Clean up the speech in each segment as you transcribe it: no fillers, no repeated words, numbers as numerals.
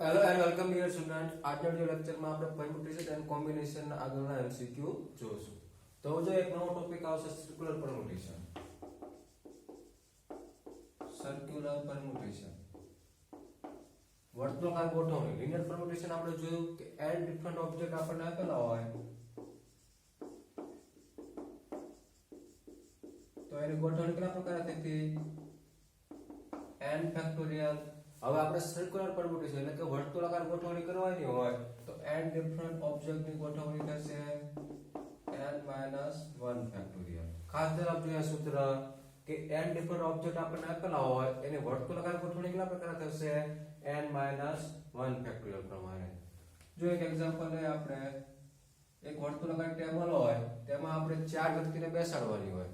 Hello and welcome dear student. આજના video લેક્ચરમાં આપણે પરમ્યુટેશન એન્ડ કોમ્બિનેશન ના આગળના MCQ જોઈશું. તો જો એક નવો ટોપિક આવશે સર્ક્યુલર પરમ્યુટેશન. Circular permutation. વર્તુળાકાર ગોઠવણી. લિનિયર પરમ્યુટેશન આપણે જોયું કે n ડિફરન્ટ ઓબ્જેક્ટ આપણને આપેલા હોય તો એની ગોઠવણી કયા પ્રકારે થતી? n factorial. હવે આપણે સર્ક્યુલર પરમ્યુટેશન એટલે કે વર્તુળાકાર ગોઠવણી કરવાની હોય તો n ડિફરન્ટ ઓબ્જેક્ટ ની ગોઠવણી થશે n 1 ફેક્ટોરિયલ. ખાસ ધ્યાન આપજો આ સૂત્ર કે n ડિફરન્ટ ઓબ્જેક્ટ આપણને આપેલા હોય એની વર્તુળાકાર ગોઠવણી કેટલા પ્રકારે થશે? n 1 ફેક્ટોરિયલ પ્રમાણે. જો એક એક્ઝામ્પલ લઈએ આપણે, એક વર્તુળાકાર ટેબલ હોય તેમાં આપણે ચાર વ્યક્તિને બેસાડવાની હોય.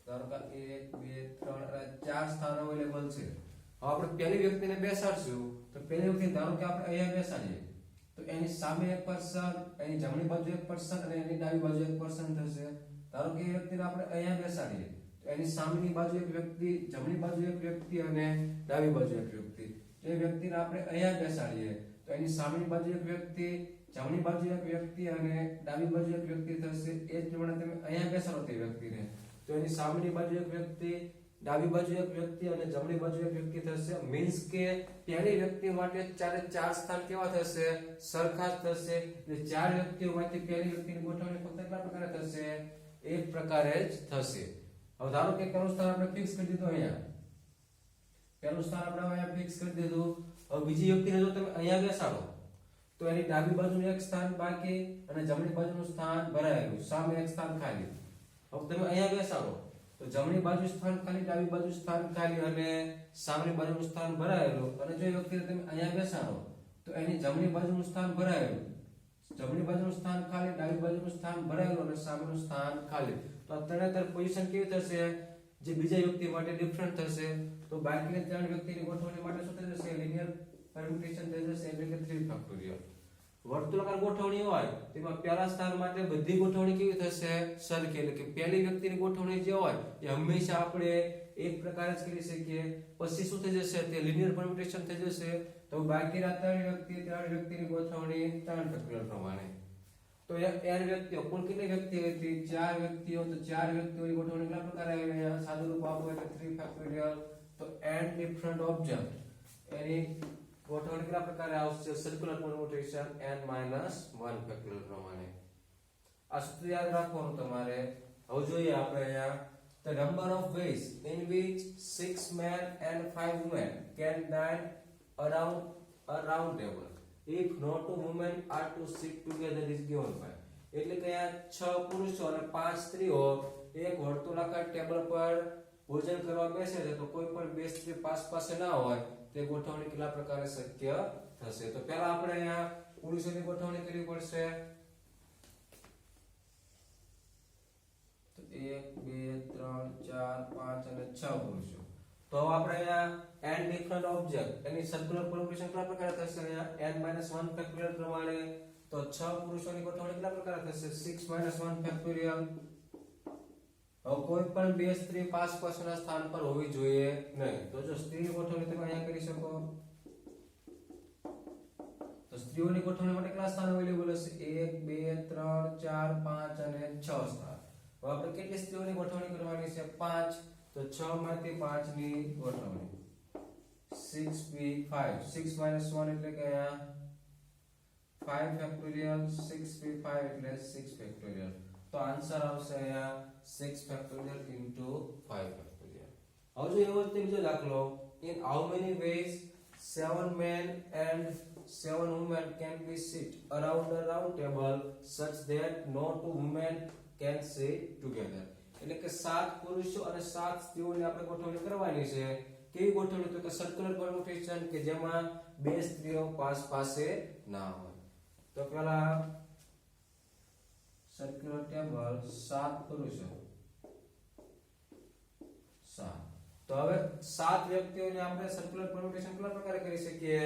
ધારો કે 1 2 3 અને ચાર સ્થાન અવેલેબલ છે. હવે આપણે પહેલી વ્યક્તિને બેસાડશું તો પહેલી વ્યક્તિ ધારો કે આપણે અહીંયા બેસાડીએ તો એની સામે એક પર્સન, એની જમણી બાજુ એક પર્સન અને એની ડાબી બાજુ એક પર્સન થશે. ધારો કે એ વ્યક્તિને આપણે અહીંયા બેસાડીએ તો એની સામેની બાજુ એક વ્યક્તિ, જમણી બાજુ એક વ્યક્તિ અને ડાબી બાજુ એક વ્યક્તિ. જે વ્યક્તિને આપણે અહીંયા બેસાડીએ તો એની સામેની બાજુ એક વ્યક્તિ, જમણી બાજુ એક વ્યક્તિ અને ડાબી બાજુ એક વ્યક્તિ થશે. એ જ પ્રમાણે તમે અહીંયા બેસાડો તે વ્યક્તિને તો એની સામેની બાજુ એક વ્યક્તિ, ડાબી બાજુ એક વ્યક્તિ અને જમણી બાજુ એક વ્યક્તિ થશે. મીન્સ કે પહેલી વ્યક્તિ માટે ચારે ચાર સ્થાન કેવા થશે? સરખા જ થશે. એટલે ચાર વ્યક્તિઓમાંથી પહેલી વ્યક્તિની ગોઠવણી ફક્ત કેટલા પ્રકારે થશે? એક પ્રકારે જ થશે. હવે ધારો કે પહેલું સ્થાન આપણે ફિક્સ કરી દીધું અહીંયા. પહેલું સ્થાન આપણે અહીંયા ફિક્સ કરી દીધું. હવે બીજી વ્યક્તિને જો તમે અહીંયા બેસાડો તો એની ડાબી બાજુનું એક સ્થાન બાકી અને જમણી બાજુનું સ્થાન ભરાયેલું, સામે એક સ્થાન ખાલી. હવે તમે અહીંયા બેસાડો તો જમણી બાજુ સ્થાન ખાલી, ડાબી બાજુ સ્થાન ખાલી અને સામેની બાજુનું સ્થાન ભરાયેલું. અને જો વ્યક્તિને તમે અહીંયા બેસાડો તો એની જમણી બાજુનું સ્થાન ભરાયેલું, જમણી બાજુનું સ્થાન ખાલી, ડાબી બાજુનું સ્થાન ભરાયેલું અને સામેનું સ્થાન ખાલી. તો આ ત્રણેય પોઝિશન કેવી થશે? જે બીજા વ્યક્તિ માટે ડિફરન્ટ થશે. તો બાકીની ત્રણ વ્યક્તિની ગોઠવણી માટે શું થઈ જશે? લિનિયર પરમ્યુટેશન થઈ જશે એટલે કે 3 ફેક્ટોરિયલ. વર્તુળાકાર ગોઠવણી હોય તેમાં પહેલા સ્થાન માટે બધી ગોઠવણી કેવી થશે? સરખી. એટલે કે પહેલી વ્યક્તિની ગોઠવણી જે હોય એ હંમેશા આપણે એક પ્રકારે જ કરી શકીએ. પછી શું થઈ જશે? તે લિનિયર પરમ્યુટેશન થઈ જશે. તો બાકીના ત્રણ વ્યક્તિની ગોઠવણી 3 ફેક્ટોરિયલ પ્રમાણે. તો n વ્યક્તિઓ, કુલ કેટલી વ્યક્તિ હતી? 4 વ્યક્તિઓ. તો 4 વ્યક્તિઓની ગોઠવણી કેટલા પ્રકારે આવી? અહીંયા સાદું રૂપ આપો એટલે 3 ફેક્ટોરિયલ. તો n ડિફરન્ટ ઓબ્જેક્ટ એની ગોઠવણી કેટલા પ્રકારે આવશે? સર્ક્યુલર પરમ્યુટેશન n 1 ફેક્ટોરિયલ પ્રમાણે. આ સૂત્ર યાદ રાખવાનું તમારે. હવે જોઈએ આપણે અહીંયા the number of ways in which 6 men and 5 women can dine around a round table if no two women are to sit together is given by. એટલે કે આ 6 પુરુષો અને 5 સ્ત્રીઓ એક વર્તુળાકાર ટેબલ પર ભોજન કરવા બેસે છે તો કોઈ પણ બે સ્ત્રી પાસે ના હોય તે ગોઠવણી કેટલા પ્રકારે શક્ય થશે? તો પહેલા આપણે અહીંયા પુરુષોની ગોઠવણી કરવી પડશે. તો 1 2 3 4 5 અને 6 પુરુષો. તો હવે આપણે અહીંયા n ડિફરન્ટ ઓબ્જેક્ટ એની સર્ક્યુલર પરમ્યુટેશન કેટલા પ્રકારે થશે? અહીંયા n 1 ફેક્ટોરિયલ પ્રમાણે. તો 6 પુરુષોની ગોઠવણી કેટલા પ્રકારે થશે? 6 1 ફેક્ટોરિયલ. હવે કોઈ પણ બે સ્ત્રી પાસના સ્થાન પર હોવી જોઈએ નહીં. તો જો સ્ત્રીની ગોઠવણી તમે અહીંયા કરી શકો તો સ્ત્રીઓની ગોઠવણી માટે કેટલા સ્થાન અવેલેબલ હશે? 1 2 3 4 5 અને 6 સ્થાન. હવે આપણે કેટલી સ્ત્રીઓની ગોઠવણી કરવાની છે? 5. તો 6 માંથી 5 ની ગોઠવણી 6p5. 6 1 એટલે કે અહીંયા 5 ફેક્ટોરિયલ. 6p5 એટલે 6 ફેક્ટોરિયલ. તો આન્સર આવશે અહીંયા 6 ફેક્ટોરિયલ into 5 ફેક્ટોરિયલ. હવે જો એવો જ બીજો દાખલો, in how many ways 7 men and 7 women can be sit around a round table such that no two women can sit together. એટલે કે 7 પુરુષો અને 7 સ્ત્રીઓની આપણે ગોઠવણી કરવાની છે. કેવી ગોઠવણી? તો કે સર્ક્યુલર પરમ્યુટેશન કે જેમાં બે સ્ત્રીઓ પાસે ના હોય. તો પહેલા સર્ક્યુલર ટેબલ 7 પુરુષો 7. તો હવે 7 વ્યક્તિઓને આપણે સર્ક્યુલર પરમ્યુટેશન કેટલા પ્રકારે કરી શકીએ?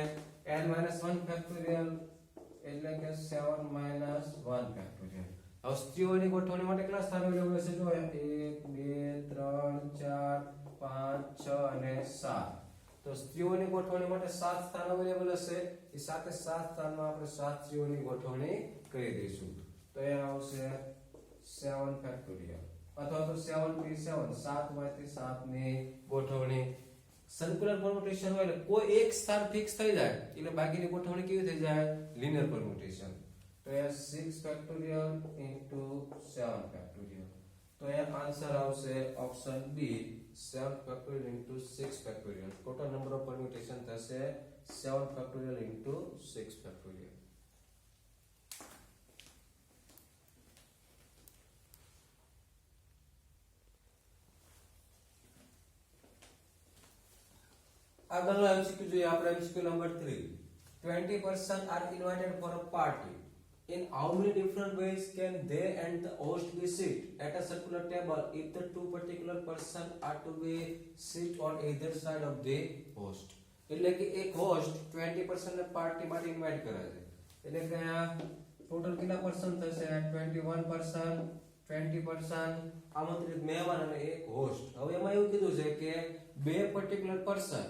n 1 ફેક્ટોરિયલ એટલે કે 7 1 ફેક્ટોરિયલ. હવે સ્ત્રીઓની ગોઠવણી માટે કેટલા સ્થાનો અવેલેબલ છે? જો 1 2 3 4 5 6 અને 7. તો સ્ત્રીઓની ગોઠવણી માટે 7 સ્થાન અવેલેબલ હશે, એ સાથે 7 સ્થાનમાં આપણે 7 સ્ત્રીઓની ગોઠવણી કરી દઈશું. તો એ આવશે 7 ફેક્ટોરિયલ અથવા તો 7p7 7 માંથી 7 ની ગોઠવણી. સર્ક્યુલર પરમ્યુટેશન હોય એટલે કોઈ એક સ્થાન ફિક્સ થઈ જાય એટલે બાકીની ગોઠવણી કેવી થઈ જાય? Linear permutation. તો એ 6 ફેક્ટોરિયલ into 7 ફેક્ટોરિયલ. તો એ આન્સર આવશે option B 7 factorial into 6 factorial. Total number of permutation થશે 7 ફેક્ટોરિયલ into 6 ફેક્ટોરિયલ. આગળનો MCQ જોઈએ આપણે. MCQ નંબર 3. 20 persons are invited for a party. In how many different ways can they and the host be sit at a circular table if the two particular persons are to be sit on either side of the host? એટલે કે એક host 20% ને party માટે invite કરે છે. એટલે કે આ ટોટલ કેટલા પર્સન થશે? 21%, 20% આમંત્રિત મહેમાન અને એક હોસ્ટ. હવે એમાં એવું કીધું છે કે બે પર્ટિક્યુલર પર્સન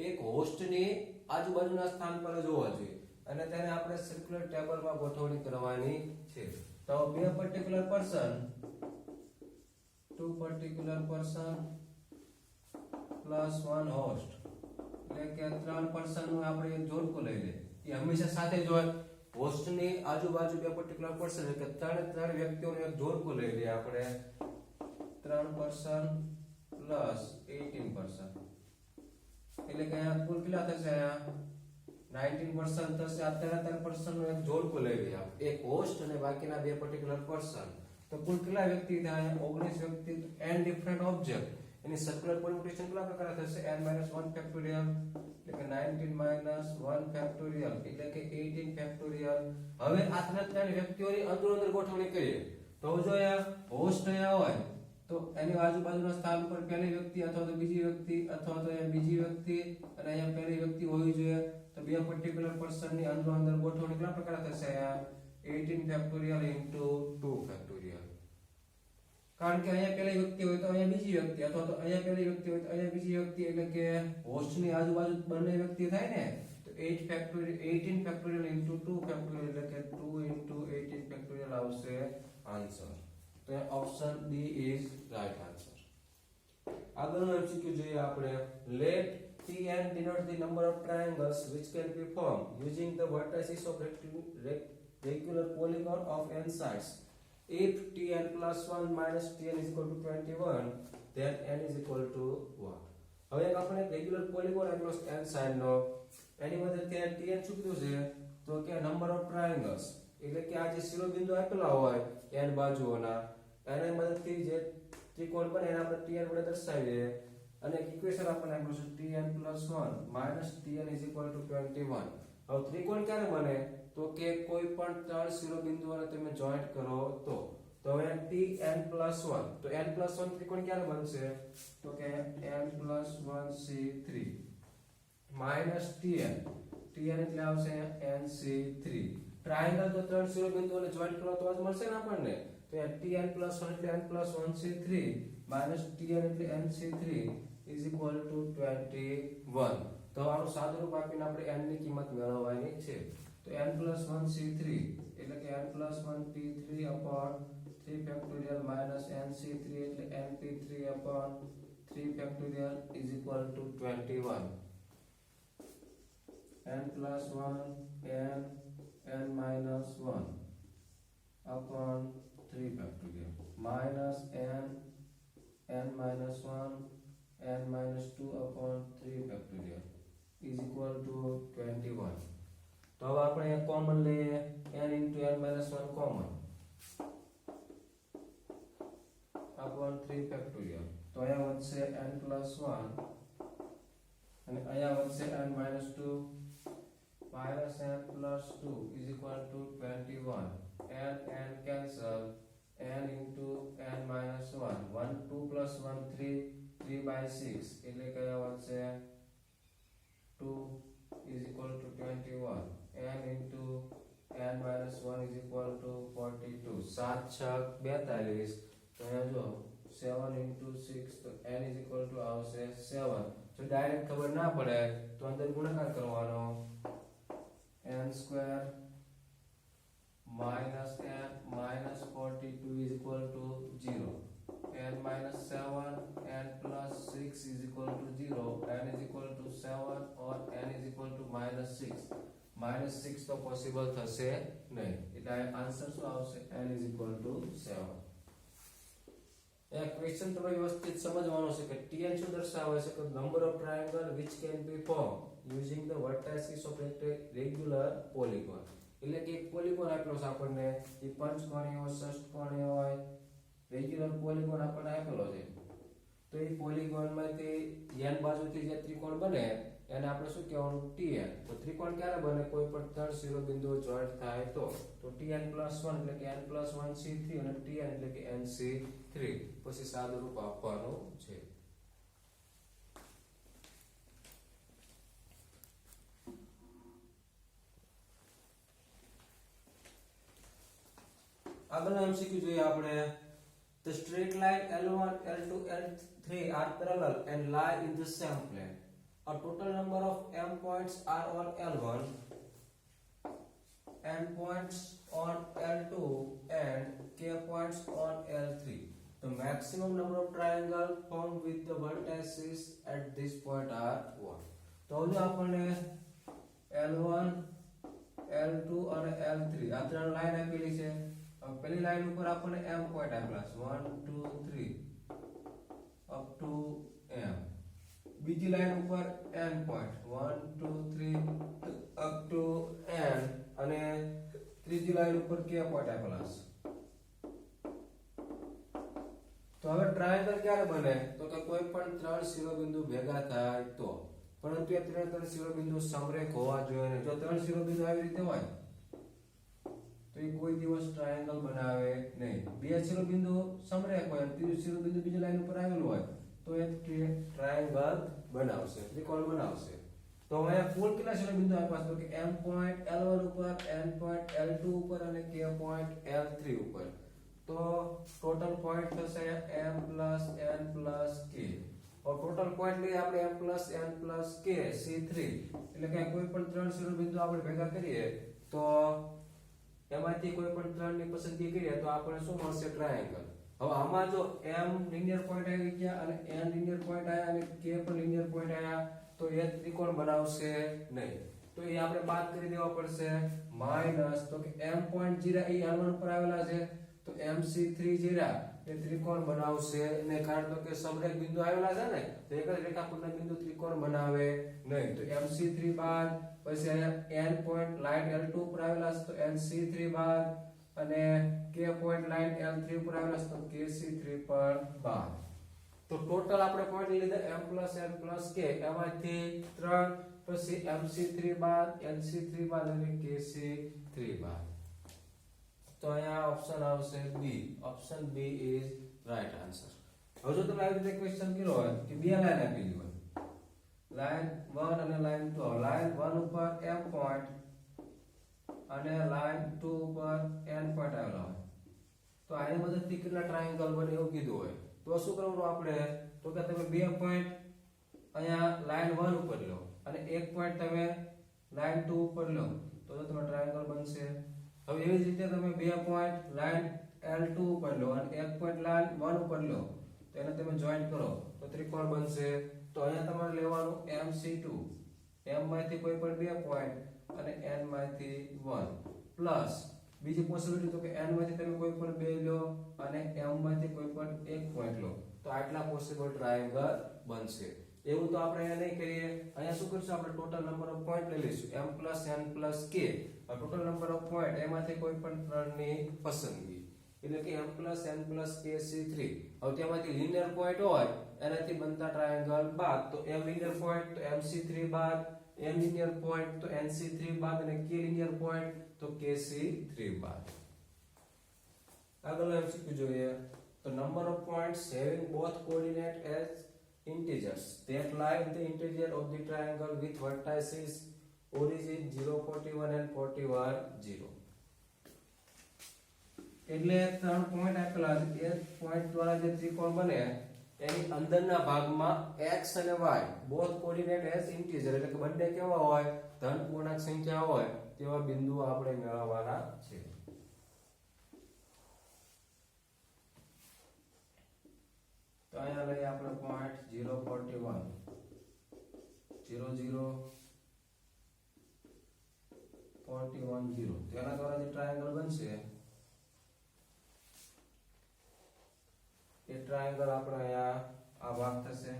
એક હોસ્ટની આજુબાજુના સ્થાન પર જ હોવા જોઈએ અને તેને આપણે સર્ક્યુલર ટેબલમાં ગોઠવણી કરવાની છે. તો બે particular person, two particular person plus one host, એટલે કે ત્રણ પર્સન નું આપણે એક જોડકું લઈ લે. એ હંમેશા સાથે જ હોય. હોસ્ટની આજુબાજુ બે પર્ટિક્યુલર પર્સન એટલે કે ત્રણ વ્યક્તિઓનું એક જોડકું લઈ લે આપણે. 3 પર્સન પ્લસ 18 પર્સન એટલે કે અહીંયા કુલ કેટલા થશે? 19% થશે. આ 3 નું એક જોડકું લઈ લઈએ આપણે, એક હોસ્ટ અને બાકીના બે પર્ટિક્યુલર પર્સન. તો કુલ કેટલા વ્યક્તિ થાય? 19 વ્યક્તિ. n ડિફરન્ટ ઓબ્જેક્ટ, એની સર્ક્યુલર પરમ્યુટેશન કેટલા પ્રકાર થશે? n 1 ફેક્ટોરિયલ એટલે કે 19 1 ફેક્ટોરિયલ એટલે કે 18 ફેક્ટોરિયલ. હવે આ ત્રણ વ્યક્તિઓની અંદર ગોઠવણી કરીએ તો જો અહીંયા હોસ્ટ અહીંયા હોય તો એની આજુબાજુના સ્થાન પર પહેલી વ્યક્તિ અથવા તો બીજી વ્યક્તિ અથવા તો અહીંયા બીજી વ્યક્તિ અને અહીંયા પહેલી વ્યક્તિ હોવી જોઈએ. તો બે પર્ટિક્યુલર પર્સનની અંદર ગોઠવણી કેટલા પ્રકાર થશે? અહીંયા 18 ફેક્ટોરિયલ into 2 ફેક્ટોરિયલ. કારણ કે અહીંયા પહેલી વ્યક્તિ હોય તો અહીંયા બીજી વ્યક્તિ અથવા તો અહીંયા પહેલી વ્યક્તિ હોય તો અહીંયા બીજી વ્યક્તિ એટલે કે હોસ્ટની આજુબાજુ બંને વ્યક્તિ થાય ને. તો 8 ફેક્ટોરિયલ 18 ફેક્ટોરિયલ into 2 ફેક્ટોરિયલ એટલે કે 2 into 18 ફેક્ટોરિયલ આવશે આન્સર. તો option B is right answer. આગળનો MCQ જોઈએ આપણે. Let Tn denote the number of triangles which can be formed using the vertices of regular polygon of n sides. If Tn plus 1 minus Tn is equal to 21, then n is equal to what? હવે એક આપણે regular polygon આપ્યો n side નો, એની મદદથી Tn શું કીધું છે? તો કે નંબર ઓફ ટ્રાયેંગલ્સ એટલે કે આ જે શિરોબિંદુ આપેલા હોય n બાજુઓના એની મદદથી જે ત્રિકોણ બને એને આપણે Tn વડે દર્શાવીએ અને ઇક્વેશન આપણને આપ્યું છે Tn plus 1 minus Tn is equal to 21. હવે ત્રિકોણ ક્યારે બને? તો કે કોઈ પણ ત્રણ શિરોબિંદુઓને તમે જોઈન્ટ કરો તો હવે Tn plus 1 તો n plus 1 ત્રિકોણ ક્યારે બનશે? તો કે n plus 1c3 minus Tn એટલે આવશે nc3. ટ્રાયેંગલ તો ત્રણ શિરોબિંદુઓને જોઈન્ટ કરો તો જ મળશે ને આપણને. તો Tn plus 1 એટલે n plus 1c3 minus Tn એટલે nc3 is equal to 21. તો આનું સાદુરૂપ આપીને આપણે n ની કિંમત મેળવવાની છે. તો n plus 1c3 એટલે કે n plus 1p3 upon 3 factorial minus nc3 એટલે np3 upon 3 factorial is equal to 21. n plus 1 n minus 1 upon 3 factorial minus n minus 1 n minus 2 upon 3 factorial is equal to 21. તો હવે આપણે common લઈએ n into n minus 1 common upon 3 factorial. તો અહીંયા વધશે n plus 1 અને અહીંયા વધશે n minus 2 minus n plus 2 is equal to 21. n cancel, n into n minus 1 1 2 plus 1 3 3 by 6 એટલે કે અહીંયા વધશે 2 is equal to 21. n into n minus 1 is equal to 42. 7 6 42. તો અહીંયા જો 7 into 6 તો n is equal to આવશે 7. જો ડાયરેક્ટ ખબર ના પડે તો અંદર ગુણાકાર કરવાનો n square minus n minus 42 is equal to 0. n minus 7 n plus 6 is equal to 0. n is equal to 7 or n is equal to minus 6. minus 6 તો પોસિબલ થશે નહીં, એટલે આન્સર શું આવશે? n is equal to 7. આ question તમે વ્યવસ્થિત સમજવાનો છે કે tn શું દર્શાવે છે કે number of triangle which can be formed using the vertices of a regular polygon. એટલે કે એક પોલીગોન આપેલો છે આપણને, એ પંચકોણીય હોય, ષષ્ઠકોણીય હોય, રેગ્યુલર પોલીગોન આપણને આપેલો છે. તો એ પોલીગોન માંથી n બાજુથી જે ત્રિકોણ બને એને આપણે શું કહેવાનું? tn. તો ત્રિકોણ ક્યારે બને? કોઈ પણ ત્રણ શિરોબિંદુઓ જોઈન્ટ થાય તો tn + 1 એટલે કે n + 1 c3 અને tn એટલે કે nc3 પછી સાદું રૂપ આપવાનું છે. આગળનો MCQ જોઈએ આપણે. The straight line L1, L2, L3 are parallel and lie in the same plane. A total number of m points are on L1, n points on L2 and k points on L3. The maximum number of triangles formed with the vertices at this point are 1. તો હવે આપણને L1, L2 અને L3 આ ત્રણ line આપેલી છે. પહેલી line ઉપર આપણને m પોઈન્ટ આપેલા છે 1 2 3 અપ ટુ m. બીજી લાઈન ઉપર n point 1 2 3 up to n અને ત્રીજી લાઈન ઉપર k પોઈન્ટ આપેલા છે. તો હવે ટ્રાયેંગલ ક્યારે બને? તો કે કોઈ પણ ત્રણ શિરોબિંદુ ભેગા થાય તો, પરંતુ એ ત્રણ શિરોબિંદુ સમરેખ હોવા જોઈએ ને. જો ત્રણ શિરોબિંદુ આવી રીતે હોય તો એ કોઈ દિવસ ટ્રાયેંગલ બનાવે નહીં. બે શિરોબિંદુ સમરેખ હોય અને ત્રીજું શિરોબિંદુ બીજી લાઈન ઉપર આવેલું હોય તો એ ટ્રાયેંગલ બનાવશે, ત્રિકોણ બનાવશે. તો અહીંયા કુલ કેટલા શિરોબિંદુ આપ્યા છે? તો કે m પોઈન્ટ L1 ઉપર, n પોઈન્ટ L2 ઉપર અને k પોઈન્ટ L3 ઉપર. તો ટોટલ પોઈન્ટ થશે m + n + k. और टोटल पॉइंट લઈએ આપણે m + n + k c3. એટલે કે કોઈ પણ ત્રણ શિરોબિંદુ આપણે ભેગા કરીએ તો એમાંથી કોઈ પણ ત્રણની પસંદગી કરીએ તો આપણે શું મળશે? ટ્રાયેંગલ. હવે આમાં જો m લિનિયર પોઈન્ટ આવી ગયા અને n લિનિયર પોઈન્ટ આયા અને k પણ લિનિયર પોઈન્ટ આયા તો એ ત્રિકોણ બનાવશે નહીં. તો એ આપણે બાદ કરી દેવા પડશે. માઈનસ તો કે m પોઈન્ટ જીરા એ L1 પર આવેલા છે તો mc3 જીરા એ ત્રિકોણ બનાવશે ને, કારણ તો કે સમરેખ બિંદુ આવેલા છે ને તો એક જ રેખાખંડના બિંદુ ત્રિકોણ બનાવે નહીં. તો mc3 બાદ, પછી અહીંયા n પોઈન્ટ લાઈન L2 ઉપર આવેલા છે તો nc3 બાદ અને k પોઈન્ટ લાઈન L3 ઉપર આવેલા છે તો kc3 પણ બાદ. તો ટોટલ આપણે પોઈન્ટ લીધા m + n + k, એમાંથી 3 પછી mc3 બાદ, nc3 બાદ અને kc3 બાદ. તો અહીંયા ઓપ્શન આવશે B. Option B is right answer. હવે જો તમે આવી રીતે ક્વેશ્ચન કર્યો હોય કે બે લાઈન આપેલી હોય, લાઈન 1 અને લાઈન 2, લાઈન 1 ઉપર m પોઈન્ટ અને લાઈન 2 ઉપર n પોઈન્ટ આવેલા હોય તો આની મદદથી કેટલા ટ્રાયેંગલ બને એવું કીધું હોય તો શું કરવાનું આપણે? તો કે તમે બે પોઈન્ટ અહીંયા લાઈન 1 ઉપર લો અને એક પોઈન્ટ તમે લાઈન 2 ઉપર લો તો તમે ટ્રાયેંગલ બનશે. હવે એવી જ રીતે તમે બે પોઈન્ટ લાઈન L2 ઉપર લો અને એક પોઈન્ટ લાઈન 1 ઉપર લો તો એને તમે જોઈન્ટ કરો તો ત્રિકોણ બનશે. તો અહીંયા તમારે લેવાનું MC2, m માંથી કોઈ પણ બે પોઈન્ટ અને n માંથી 1 પ્લસ બીજી પોસિબિલિટી તો કે n માંથી તમે કોઈ પણ બે લો અને m માંથી કોઈ પણ એક પોઈન્ટ લો તો આટલા પોસિબલ ટ્રાયેંગલ બનશે. એવું તો આપણે અહીંયા નહીં કરીએ. અહીંયા શું કરશું? આપણે ટોટલ નંબર ઓફ પોઈન્ટ લઈ લઈશું m + n + k. Total number of point એમાંથી કોઈ પણ ત્રણની પસંદગી એટલે કે m + n + k c3. હવે તેમાંથી લિનિયર પોઈન્ટ હોય એનાથી બનતા ટ્રાયેંગલ બાદ, તો m લિનિયર પોઈન્ટ તો mc3 બાદ, n લિનિયર પોઈન્ટ તો nc3 બાદ અને k લિનિયર પોઈન્ટ તો kc3 બાદ. આગળ MCQ જોઈએ તો number of points having both coordinate as integers that lie in the interior of the triangle with vertices origin 0 41 and 41 0. એટલે 3 પોઈન્ટ આપેલા છે એ પોઈન્ટ દ્વારા જે ત્રિકોણ બને એની અંદરના ભાગમાં x અને y both coordinate as integer એટલે કે બંને કેવા હોય ધન પૂર્ણાંક સંખ્યા હોય તેવા બિંદુઓ આપણે મેળવવાના છે. તો અહીંયા લઈએ આપણે પોઈન્ટ 041 0 0 41 0 તેના દ્વારા જે ટ્રાયેંગલ બનશે એ ટ્રાયેંગલ આપણે અહીંયા આ ભાગ થશે.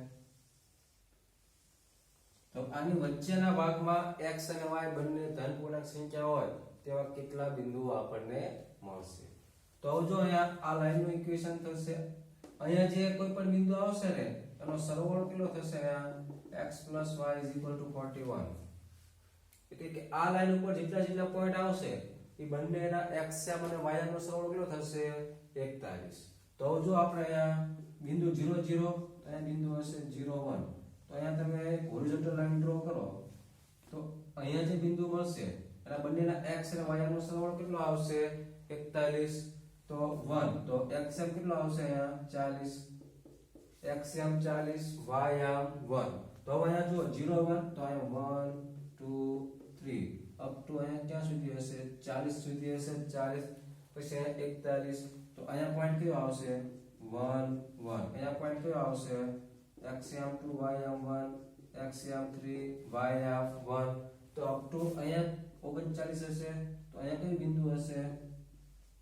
તો આની વચ્ચેના ભાગમાં x અને y બંને ધન પૂર્ણાંક સંખ્યા હોય તેવા કેટલા બિંદુઓ આપણને મળશે. તો જો અહીંયા આ લાઈનનું ઇક્વેશન થશે અહીંયા જે કોઈ પણ બિંદુ આવશે ને એનો સરવાળો કેટલો થશે અહીંયા x y 41 એટલે કે આ લાઈન ઉપર જેટલા પોઈન્ટ આવશે એ બંનેના x અને y નો સરવાળો કેટલો થશે 41. તો જો આપણે અહીંયા બિંદુ 0 0 અહીંયા બિંદુ હશે 0 1 તો અહીંયા તમે હોરિઝોન્ટલ લાઈન ડ્રો કરો તો અહીંયા જે બિંદુ મળશે એના બંનેના x અને y નો સરવાળો કેટલો આવશે 41 તો 1 તો x કેટલો આવશે અહીંયા 40 x 40 y 1 તો હવે અહીંયા જો 0 1 તો અહીંયા 1 2 3 અપ ટુ અહીંયા ક્યાં સુધી હશે 40 સુધી હશે 40 પછી અહીંયા 41 તો અહીંયા પોઈન્ટ કયો આવશે 1 1 અહીંયા પોઈન્ટ કયો આવશે x2 y1 x3 y1 તો અપ ટુ અહીંયા 39 હશે તો અહીંયા કઈ બિંદુ હશે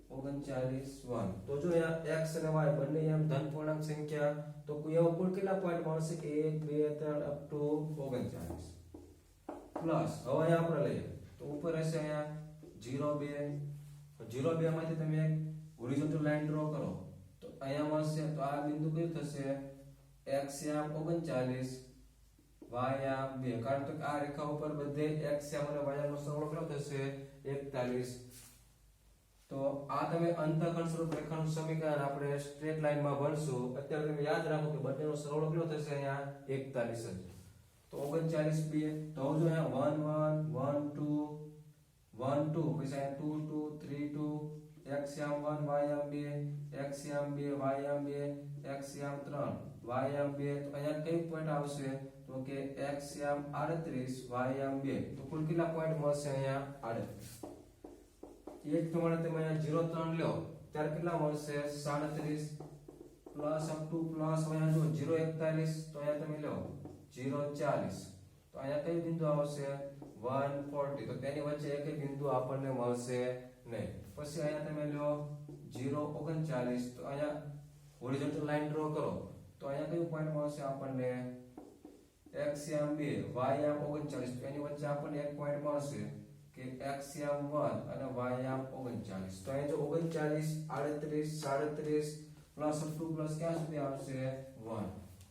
39 1 તો જો અહીંયા x અને y બંને એમ ધન પૂર્ણાંક સંખ્યા તો એવા કુલ કેટલા પોઈન્ટ મળશે 1 2 3 અપ ટુ 39 પ્લસ હવે અહીંયા આપણે લઈએ તો ઉપર હશે અહીંયા 0 2 0 2 માંથી તમે એક હોરિઝોન્ટલ લાઈન ડ્રો કરો તો અહીંયા મળશે તો આ બિંદુ કયું થશે x 39 y 2 કારણ કે આ રેખા ઉપર બધે x અને y નો સરવાળો કેટલો થશે 41 તો આ તમે અંતઃખંડ સ્વરૂપ રેખાનું સમીકરણ આપણે સ્ટ્રેટ લાઈન માં ભણશું અત્યારે તમે યાદ રાખો કે બંનેનો સરવાળો કેટલો થશે અહીંયા 41 તો 39 2 તો જો અહીંયા 1 1 1 2 1 2 પછી અહીંયા 2 2 3 2 x 1 y 2 x 2 y 2 x 3 y 2 તો અહીંયા કઈ પોઈન્ટ આવશે તો કે x 38 y 2 તો કુલ કેટલા પોઈન્ટ મળશે અહીંયા 38 એ જ પ્રમાણે તમે અહીંયા 0 3 લ્યો ત્યારે કેટલા મળશે 37 પ્લસ અપ ટુ પ્લસ અહીંયા જો 0 41 તો અહીંયા તમે લો 0 40 તો અહીંયા કઈ બિંદુ આવશે 140 તો તેની વચ્ચે એક બિંદુ આપણને મળશે નહીં. પછી અહીંયા તમે લો 0 39 તો અહીંયા હોરિઝોન્ટલ લાઈન ડ્રો કરો તો અહીંયા કયું પોઈન્ટ મળશે આપણને x 2 y 39 તો એની વચ્ચે આપણને એક પોઈન્ટ મળશે કે x 1 અને y 39 તો અહીં જો 39 38 37 પ્લસ અપ ટુ પ્લસ ક્યાં સુધી આવશે 1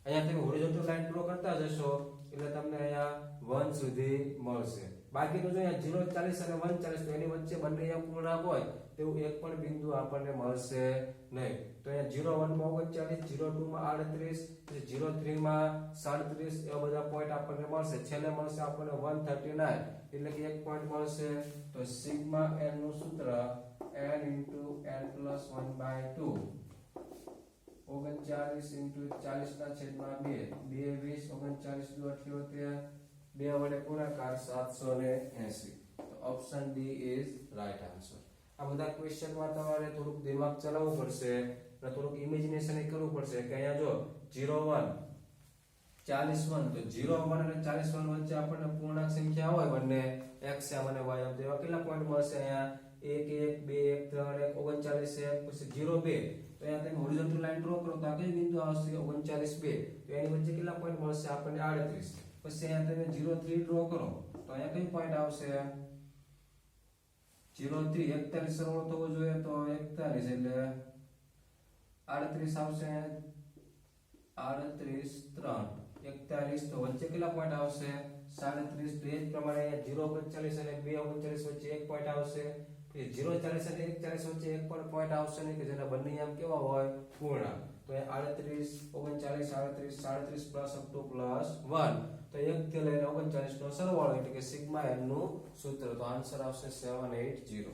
અહીંયા તમે હોરિઝોન્ટલ લાઈન ડ્રો કરતા જશો એટલે તમને અહીંયા 1 સુધી મળશે. બાકીનું જો અહીંયા 0 40 અને 1 40 તો એની વચ્ચે બંને અહીંયા પૂર્ણાંક હોય તેવું એક પણ બિંદુ આપણને મળશે નહીં. તો અહીંયા 0 1 માં 39 0 2 માં 38 પછી 0 3 માં 37 એવા બધા પોઈન્ટ આપણને મળશે. છેલ્લે મળશે આપણને 139 એટલે કે એક પોઈન્ટ મળશે. તો સિગ્મા n નું સૂત્ર n * n + 1/2 39 * 40/2 2 20 39 * 78 2 વડે ગુણાકાર 780. તો option D is right answer. આ બધા ક્વેશ્ચનમાં તમારે થોડુંક દિમાગ ચલાવવું પડશે અને થોડુંક ઇમેજિનેશન કરવું પડશે કે અહીંયા જો 0 1 41 તો 0 1 અને 41 વચ્ચે આપણને પૂર્ણાંક સંખ્યા હોય બંને x અને y તો એવા કેટલા પોઈન્ટ મળશે અહીંયા 1 1 2 1 3 1 39 પછી 0 2 તો અહીંયા તમે હોરિઝોન્ટલ લાઈન ડ્રો કરો તો આ કઈ બિંદુ આવશે 39 2 તો એની વચ્ચે કેટલા પોઈન્ટ મળશે આપણને 38 પછી અહીંયા તમે 0 3 ડ્રો કરો તો અહીંયા કઈ પોઈન્ટ આવશે 0 3 41 સરવાળો થવો જોઈએ તો 41 એટલે 38 આવશે 38 3 41 તો વચ્ચે કેટલા પોઈન્ટ આવશે 37 તો એ જ પ્રમાણે 0 39 અને 2 39 વચ્ચે એક પોઈન્ટ આવશે પછી 0 40 અને 1 40 વચ્ચે એક પણ પોઈન્ટ આવશે નહીં કે જેના બંને આમ કેવા હોય પૂર્ણાંક તો 38 39 38 37 પ્લસ અપ ટુ પ્લસ 1 તો 1 થી લઈને 39 નો સરવાળો એટલે કે સિગ્મા n નું સૂત્ર તો આન્સર આવશે 780.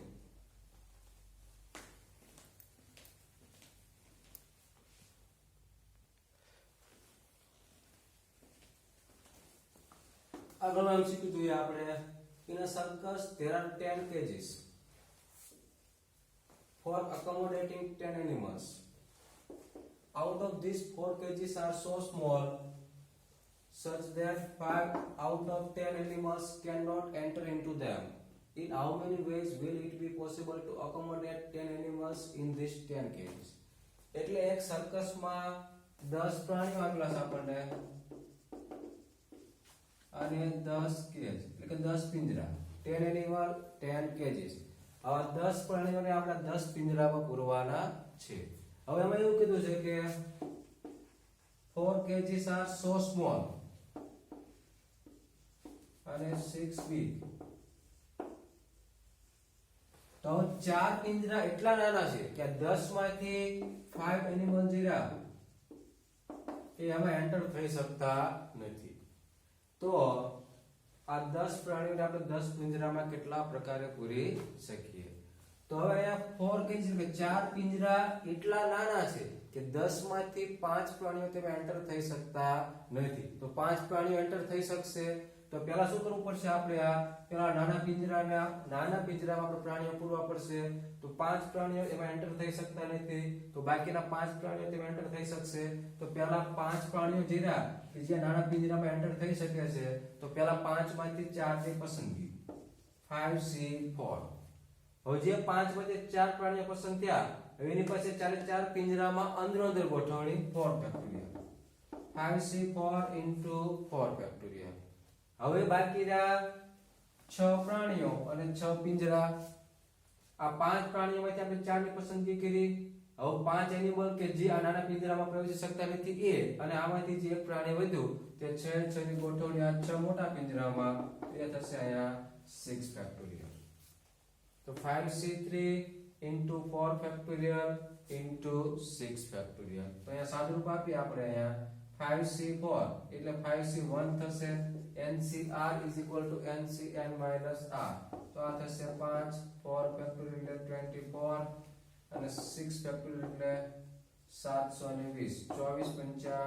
આગળનો MCQ જોઈએ આપણે. In a circus there are 10 cages for accommodating 10 animals. Out of these 4 cages are so small such that 5 out of 10 animals cannot enter into them. In how many ways will it be possible to accommodate 10 animals in these 10 cages? એટલે એક સર્કસમાં 10 પ્રાણીઓ આપેલા છે આપણને અને 10 cage એટલે કે 10 પિંજરા. 10 animal 10 kgs. આવા 10 પ્રાણીઓને આપણે 10 પિંજરામાં પૂરવાના છે. હવે અમે એવું કીધું છે કે 4 cages are so small અને 6 big. તો 4 પિંજરા એટલા નાના છે કે 10 માંથી 5 એનિમલ જીરા એ આમાં એન્ટર થઈ શકતા નથી. તો આ 10 પ્રાણીઓને આપણે 10 પિંજરામાં કેટલા પ્રકારે પૂરી શકીએ? તો હવે અહીંયા 4 cages એટલે 4 પિંજરા એટલા નાના છે કે 10 માંથી 5 પ્રાણીઓ તેમાં એન્ટર થઈ શકતા નથી. તો 5 પ્રાણીઓ એન્ટર થઈ શકશે તો પહેલા શું કરવું પડશે? આપણે આ પેલા નાના પિંજરામાં આપણે પ્રાણીઓ પૂરવા પડશે. તો 5 પ્રાણીઓ એમાં એન્ટર થઈ શકતા નથી. તો બાકીના 5 પ્રાણીઓ તેમાં એન્ટર થઈ શકશે. તો પહેલા 5 પ્રાણીઓ જીરા કે જે નાના પિંજરામાં એન્ટર થઈ શકે છે તો પહેલા 5 માંથી 4 ની પસંદગી 5C4. હવે જે 5 માંથી 4 પ્રાણીઓ પસંદ થયા હવે એની પાસે 4 પિંજરામાં અંદર ગોઠવણી 4 ફેક્ટોરિયલ 5C4 into 4 ફેક્ટોરિયલ. હવે બાકી રહ્યા 6 પ્રાણીઓ અને 6 પિંજરા. આ 5 પ્રાણીઓમાંથી આપણે 4 ની પસંદગી કરી. હવે 5 એનિમલ કે જે આ નાના પિંજરામાં પ્રવેશી શકતા નથી એ અને આમાંથી જે એક પ્રાણી વધ્યું તે 6 ની ગોઠવણી આ 6 મોટા પિંજરામાં એ થશે અહીંયા 6 ફેક્ટોરિયલ. તો 5C3 into 4 factorial into 6 factorial. તો અહીંયા સાદુરૂપ આપીએ આપણે અહીંયા 5C4 એટલે 5C1 થશે. NCR is equal to NCN minus R. તો આ થશે 5 4 ફેક્ટોરિયલ એટલે 24 અને 6 ફેક્ટોરિયલ એટલે 720. 24 પંચા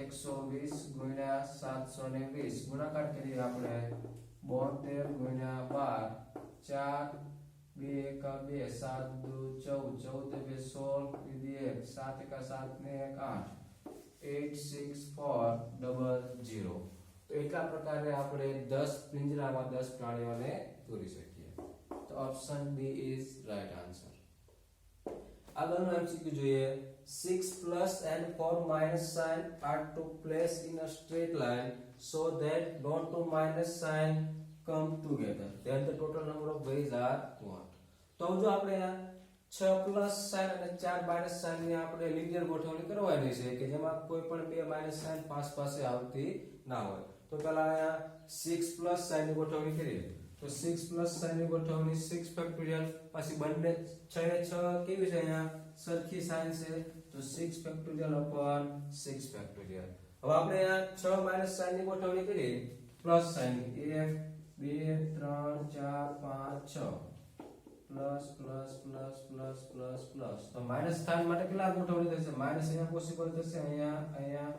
120 ગુણ્યા 720 ગુણાકાર કરીએ આપણે 72 ગુણ્યા 12 4 2 1 2 7 2 14 14 2 16 7 1 7 ને 1 8 86400. તો એટલા પ્રકારે આપણે 10 પિંજરામાં 10 પ્રાણીઓને પૂરી શકીએ. તો option B is right answer. આગળનો MCQ જોઈએ. 6 plus and 4 minus sign are to place in a straight line so that no two minus sign come together. Then the total number of ways are what? તો જો આપણે 6 plus sign અને 4 minus sign ની આપણે linear ગોઠવણી કરવાની છે કે જેમાં કોઈ પણ બે માઈનસ સાઇન પાસે આવતી ના હોય. તો પહેલા અહીંયા 6 પ્લસ સાઇન ની ગોઠવણી કરીએ. તો 6 પ્લસ સાઇન ની ગોઠવણી 6 ફેક્ટોરિયલ પછી બંને 6 એ 6 કેવી છે અહીંયા સરખી સાઇન છે તો 6 ફેક્ટોરિયલ upon 6 ફેક્ટોરિયલ. હવે આપણે અહીંયા 6 માઈનસ સાઇન ની ગોઠવણી કરીએ plus sign 1 2 3 4 5 6 plus plus plus plus plus plus. તો માઈનસ સ્થાન માટે કેટલા ગોઠવણી થશે? માઈનસ અહીંયા પોસિબલ થશે અહીંયા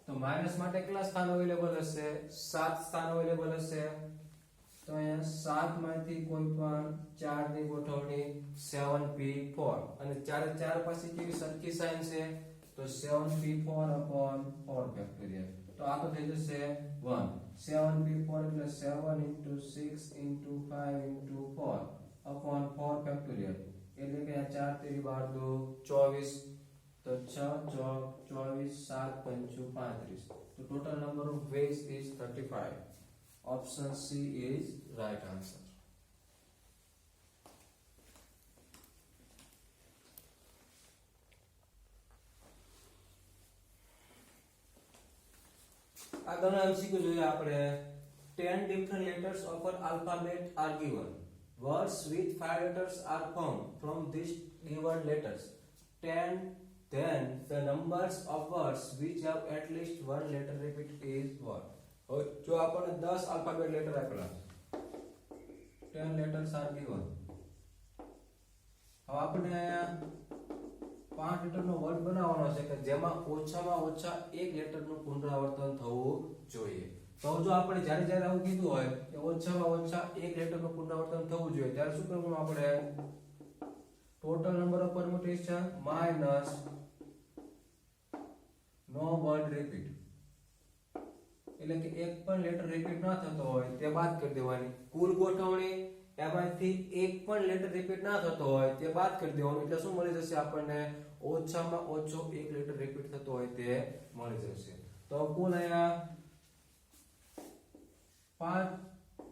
તો માઈનસ માટે કેટલા સ્થાન અવેલેબલ હશે? 7 સ્થાન અવેલેબલ હશે. તો અહીંયા 7 માંથી કોઈ પણ 4 ની ગોઠવણી 7p4 અને 4 4 પછી કેવી સરખી સાઇન છે તો 7p4 upon 4 ફેક્ટોરિયલ. તો આ તો થઈ જશે 1. 7p4 એટલે 7 into 6 into 5 into 4 upon 4 factorial એટલે કે 4 તેરી 12 24 તો 6 ચોક 24 7 પંચું 35. તો total number of ways is 35. Option C is right answer. આગળનો MCQ જોઈએ આપણે. 10 different letters of an alphabet are given. Words with 5 letters are formed from these given letters. 10 then the numbers of words which have at least one letter repeat is what? જો આપણને 10 alphabet letter આપેલા 10 letters are given. હવે આપણે 5 લેટરનો word બનાવવાનો છે કે જેમાં ઓછામાં ઓછા એક લેટરનું પુનરાવર્તન થવું જોઈએ. તો જો આપણે જ્યારે જ્યારે આવું કીધું હોય કે ઓછામાં ઓછા એક લેટરનું પુનરાવર્તન થવું જોઈએ ત્યારે શું કરવાનું આપણે total number of permutation minus નો વન રિપીટ એટલે કે એક પણ લેટર રિપીટ ના થતો હોય તે બાદ કરી દેવાની કુલ ગોઠવણી એમાંથી એક પણ લેટર રિપીટ ના થતો હોય તે બાદ કરી દેવાનું એટલે શું મળી જશે આપણને ઓછામાં ઓછો એક લેટર રિપીટ થતો હોય તે મળી જશે તો કુલ અહીંયા 5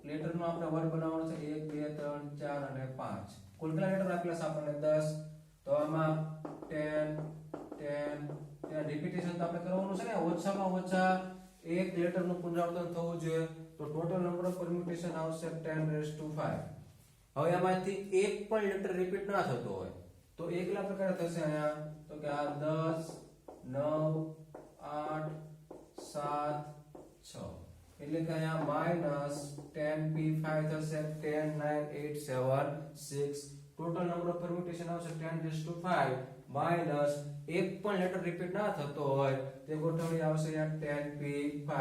લેટર નો આપણે વર્ગ બનાવવાનો છે 1 2 3 4 અને 5 કુલ કેટલા લેટર આપેલા છે આપણને 10 તો આમાં 10 રિપીટેશન તો આપણે કરવાનું છે ને ઓછામાં ઓછા એક લેટર નું પુનરાવર્તન થવું જોઈએ તો ટોટલ નંબર ઓફ પરમ્યુટેશન આવશે 10⁵ હવે આમાંથી એક પણ લેટર રિપીટ ના થતો હોય તો એકલા પ્રકારે થશે અહીંયા તો કે આ 10 9 8 7 6 એટલે કે અહીંયા -10p5 થશે 10 9 8 7 6 ટોટલ નંબર ઓફ પરમ્યુટેશન આવશે 10⁵ માઈનસ એક પણ લેટર રિપીટ ના થતો હોય તે ગોઠવણી આવશે અહીંયા 10p5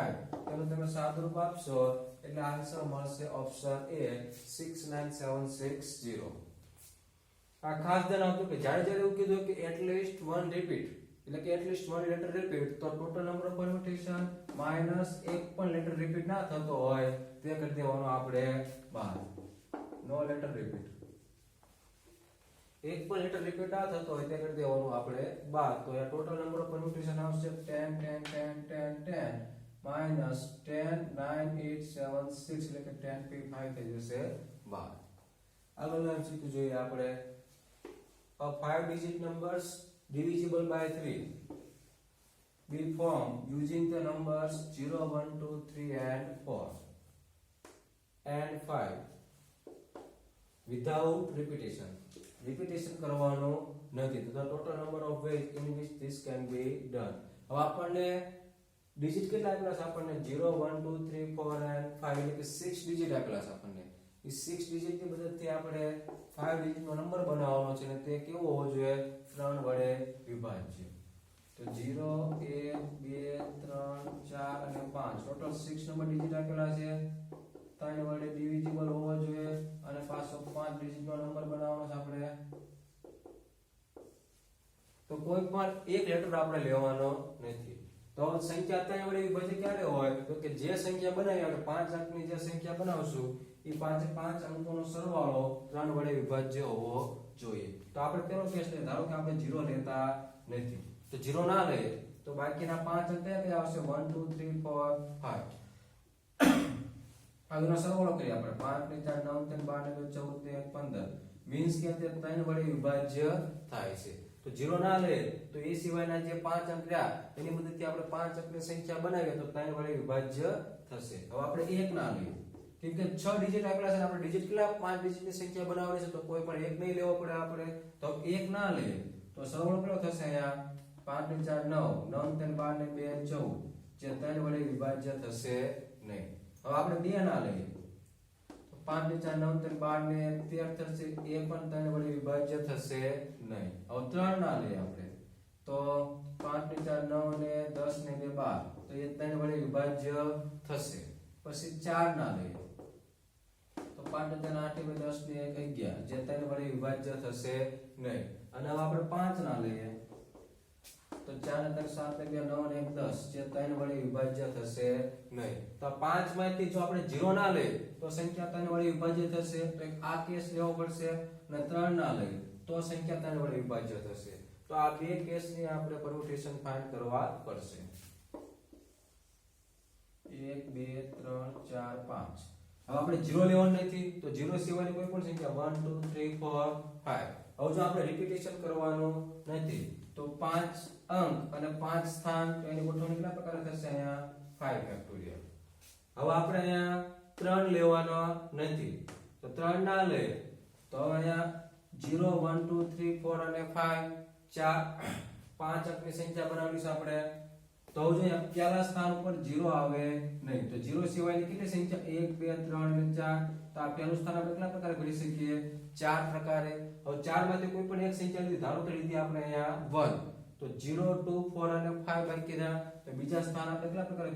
તેનો તમે સાદુરૂપ આપશો એટલે આન્સર મળશે ઓપ્શન એ 69760 આ ખાસ ધ્યાન આપજો કે જ્યારે જ્યારે એવું કીધું કે એટલીસ્ટ વન રિપીટ એટલે કે એટલીસ્ટ વન લેટર રિપીટ તો total number of permutation minus એક પણ લેટર રિપીટ ના થતો હોય તે કરી દેવાનું આપણે બહાર નો લેટર રિપીટ એક પણ લેટર રિપીટ ના થતો હોય તે કરી દેવાનું આપણે બાદ તો આ ટોટલ નંબર ઓફ પરમ્યુટેશન આવશે 10 10 10 10 10 માઈનસ 10 9 8 7 6 એટલે કે 10p5 થઈ જશે બાદ આગળનું એમસીક્યુ જોઈએ આપણે a 5 digit numbers divisible by 3 be formed using the numbers 0 1 2 3 and 4 and 5 without repetition કરવાનો નથી તો total number of ways in which this can be done હવે આપણને ડિજિટ કેટલા આપેલા છે આપણને 0 1 2 3 4 and 5 એટલે કે 6 ડિજિટ આપેલા છે આપણને એ 6 ડિજિટ ની મદદથી આપણે 5 ડિજિટ નો નંબર બનાવવાનો છે અને તે કેવો હોવો જોઈએ 3 વડે વિભાજ્ય તો 0 1 2 3 4 અને 5 ટોટલ 6 નંબર ડિજિટ આપેલા છે 3 વડે ડિવિઝિબલ હોવો જોઈએ અને પાછો 5 ડિજિટ નો નંબર બનાવવાનો છે આપણે તો કોઈ પણ એક લેટર આપણે લેવાનો નથી તો સંખ્યા 3 વડે વિભાજ્ય ક્યારે હોય તો કે જે સંખ્યા બનાવી આપણે 5 અંકની જે સંખ્યા બનાવશું એ 5 અંકોનો સરવાળો 3 વડે વિભાજ્ય હોવો જોઈએ તો આપણે પેલો કેસ લઈએ ધારો કે આપણે 0 લેતા નથી તો 0 ના લઈએ તો બાકીના 5 અંક કયા આવશે 1 2 3 4 5 આગળનો સરવાળો કરીએ આપણે 5 ને 4 9 3 12 ને 14 ને 15 મીન્સ કે તે 3 વડે વિભાજ્ય થાય છે તો 0 ના લઈએ તો એ સિવાયના જે 5 અંક રહ્યા એની મદદથી આપણે 5 અંકની સંખ્યા બનાવીએ તો 3 વડે વિભાજ્ય થશે હવે આપણે 1 ના લઈએ કેમ કે 6 ડિજિટ આપેલા છે આપણે ડિજિટ કેટલા 5 ડિજિટની સંખ્યા બનાવવાની છે તો કોઈ પણ એક નહીં લેવો પડે આપણે તો 1 ના લઈએ તો સરવાળો કેટલો થશે અહીંયા 5 ને 4 9 9 3 12 ને 2 14 જે 3 વડે વિભાજ્ય થશે નહીં હવે આપણે 2 ના લઈએ તો 5 ને 4 9 3 12 ને 13 થશે એ પણ 3 વડે વિભાજ્ય થશે નહીં હવે 3 ના લઈએ આપણે તો 5 ને 4 9 ને 10 ને 2 12 તો એ 3 વડે વિભાજ્ય થશે પછી 4 ના લઈએ તો 5 ને 8 ને 10 ને 1 11 જે 3 વડે વિભાજ્ય થશે નહીં અને હવે આપણે 5 ના લઈએ તો 4 ને 7 ને 2 9 ને 1 10 જે 3 વડે વિભાજ્ય થશે નહીં તો 5 માંથી જો આપણે 0 ના લઈએ તો સંખ્યા 3 વડે વિભાજ્ય થશે તો આ કેસ લેવો પડશે અને 3 ના લઈએ તો સંખ્યા 3 વડે વિભાજ્ય થશે તો આ બે કેસની આપણે પરમ્યુટેશન ફાઇન્ડ કરવા પડશે 1 2 3 4 5 હવે આપણે 0 લેવાનું નથી તો 0 સિવાયની કોઈ પણ સંખ્યા 1 2 3 4 5 હવે જો આપણે રિપીટેશન કરવાનું નથી તો 5 અંક અને 5 સ્થાન તો એની ગોઠવણી કેટલા પ્રકારે થશે અહીંયા 5 ફેક્ટોરિયલ હવે આપણે અહીંયા 3 લેવાનો નથી તો 3 ના લે તો હવે અહીંયા 0 1 2 3 4 અને 5 4 5 અંકની સંખ્યા બનાવવાની છે આપણે તો જો પહેલા સ્થાન ઉપર 0 આવે નહીં તો 0 સિવાયની કેટલી સંખ્યા 1 2 3 અને 4 તો આ પહેલું સ્થાન આપણે કેટલા પ્રકારે ભરી શકીએ 4 પ્રકારે હવે 4 માંથી કોઈ પણ એક સંખ્યા લીધી ધારો કે લીધી આપણે અહીંયા 1 તો 0 2 4 અને 5 બાકી રહ્યા તો બીજા સ્થાન આપણે કેટલા પ્રકારે